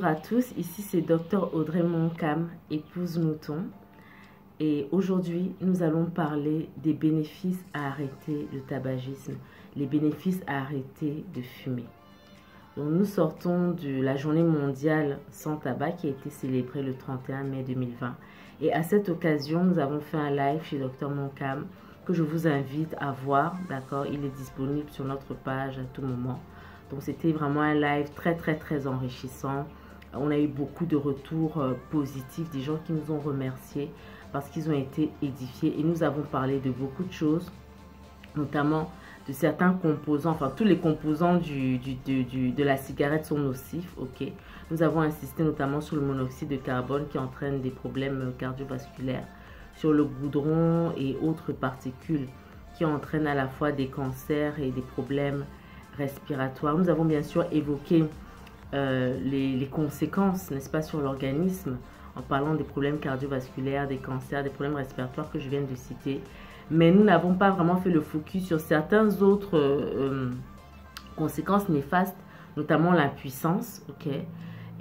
Bonjour à tous, ici c'est Dr Audrey Moncam, épouse mouton. Et aujourd'hui, nous allons parler des bénéfices à arrêter le tabagisme, les bénéfices à arrêter de fumer. Donc, nous sortons de la journée mondiale sans tabac qui a été célébrée le 31 mai 2020. Et à cette occasion, nous avons fait un live chez Dr Moncam que je vous invite à voir, d'accord? Il est disponible sur notre page à tout moment. Donc, c'était vraiment un live très enrichissant. On a eu beaucoup de retours positifs, des gens qui nous ont remerciés parce qu'ils ont été édifiés. Et nous avons parlé de beaucoup de choses, notamment de certains composants, enfin tous les composants de la cigarette sont nocifs, ok. Nous avons insisté notamment sur le monoxyde de carbone qui entraîne des problèmes cardiovasculaires, sur le goudron et autres particules qui entraînent à la fois des cancers et des problèmes respiratoires. Nous avons bien sûr évoqué les conséquences, n'est-ce pas, sur l'organisme en parlant des problèmes cardiovasculaires, des cancers, des problèmes respiratoires que je viens de citer. Mais nous n'avons pas vraiment fait le focus sur certaines autres conséquences néfastes, notamment l'impuissance, ok,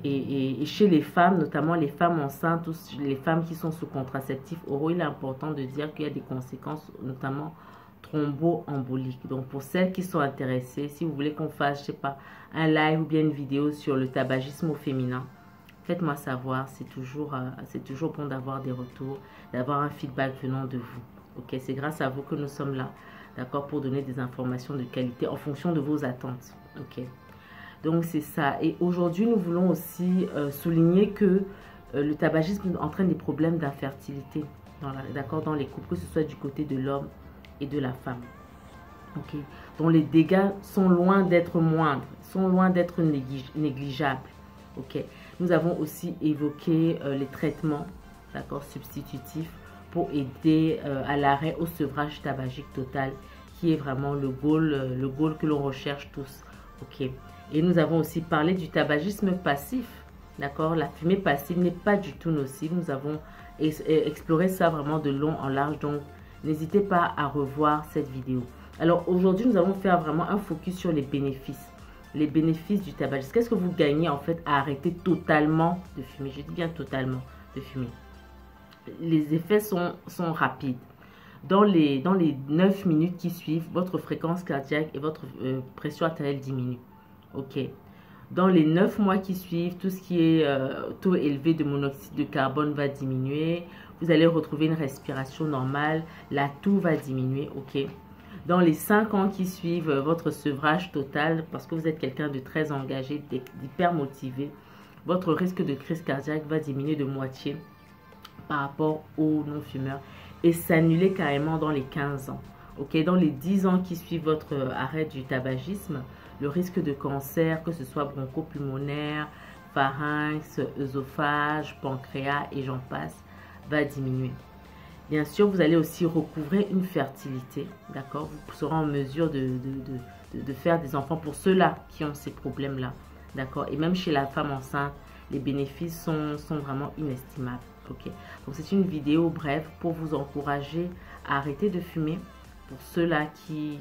et chez les femmes, notamment les femmes enceintes, ou les femmes qui sont sous contraceptifs oraux, il est important de dire qu'il y a des conséquences, notamment thromboemboliques. Donc, pour celles qui sont intéressées, si vous voulez qu'on fasse, je sais pas, un live ou bien une vidéo sur le tabagisme au féminin, faites-moi savoir. C'est toujours bon d'avoir des retours, d'avoir un feedback venant de vous. Ok, c'est grâce à vous que nous sommes là, d'accord, pour donner des informations de qualité en fonction de vos attentes. Ok, donc c'est ça. Et aujourd'hui, nous voulons aussi souligner que le tabagisme entraîne des problèmes d'infertilité, d'accord, dans les couples, que ce soit du côté de l'homme et de la femme. Ok, dont les dégâts sont loin d'être moindres, sont loin d'être négligeables. Ok, nous avons aussi évoqué les traitements, d'accord, substitutifs pour aider à l'arrêt au sevrage tabagique total, qui est vraiment le goal que l'on recherche tous. Ok, et nous avons aussi parlé du tabagisme passif, d'accord. La fumée passive n'est pas du tout nocive. Nous avons exploré ça vraiment de long en large, donc n'hésitez pas à revoir cette vidéo. Alors aujourd'hui, nous allons faire vraiment un focus sur les bénéfices. Les bénéfices du tabagisme. Qu'est-ce que vous gagnez en fait à arrêter totalement de fumer? Je dis bien totalement de fumer. Les effets sont rapides. Dans les 9 minutes qui suivent, votre fréquence cardiaque et votre pression artérielle diminuent. Ok. Dans les 9 mois qui suivent, tout ce qui est taux élevé de monoxyde de carbone va diminuer. Vous allez retrouver une respiration normale. La toux va diminuer. Ok. Dans les 5 ans qui suivent votre sevrage total, parce que vous êtes quelqu'un de très engagé, d'hyper motivé, votre risque de crise cardiaque va diminuer de moitié par rapport aux non-fumeurs et s'annuler carrément dans les 15 ans. Ok, dans les 10 ans qui suivent votre arrêt du tabagisme, le risque de cancer, que ce soit bronchopulmonaire, pharynx, œsophage, pancréas et j'en passe, va diminuer. Bien sûr, vous allez aussi recouvrer une fertilité, d'accord? Vous serez en mesure de faire des enfants pour ceux-là qui ont ces problèmes-là, d'accord? Et même chez la femme enceinte, les bénéfices sont vraiment inestimables, ok? Donc, c'est une vidéo brève pour vous encourager à arrêter de fumer. Pour ceux-là qui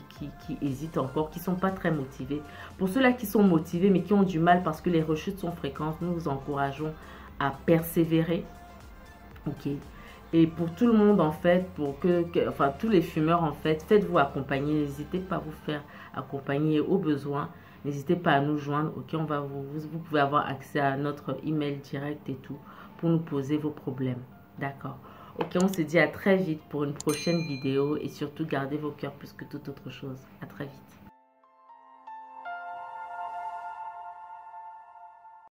hésitent encore, qui ne sont pas très motivés. Pour ceux-là qui sont motivés, mais qui ont du mal parce que les rechutes sont fréquentes, nous vous encourageons à persévérer, ok? Et pour tout le monde, en fait, enfin, tous les fumeurs, en fait, faites-vous accompagner. N'hésitez pas à vous faire accompagner au besoin. N'hésitez pas à nous joindre. Ok, vous pouvez avoir accès à notre email direct et tout pour nous poser vos problèmes. D'accord. Ok, on se dit à très vite pour une prochaine vidéo. Et surtout, gardez vos cœurs plus que toute autre chose. À très vite.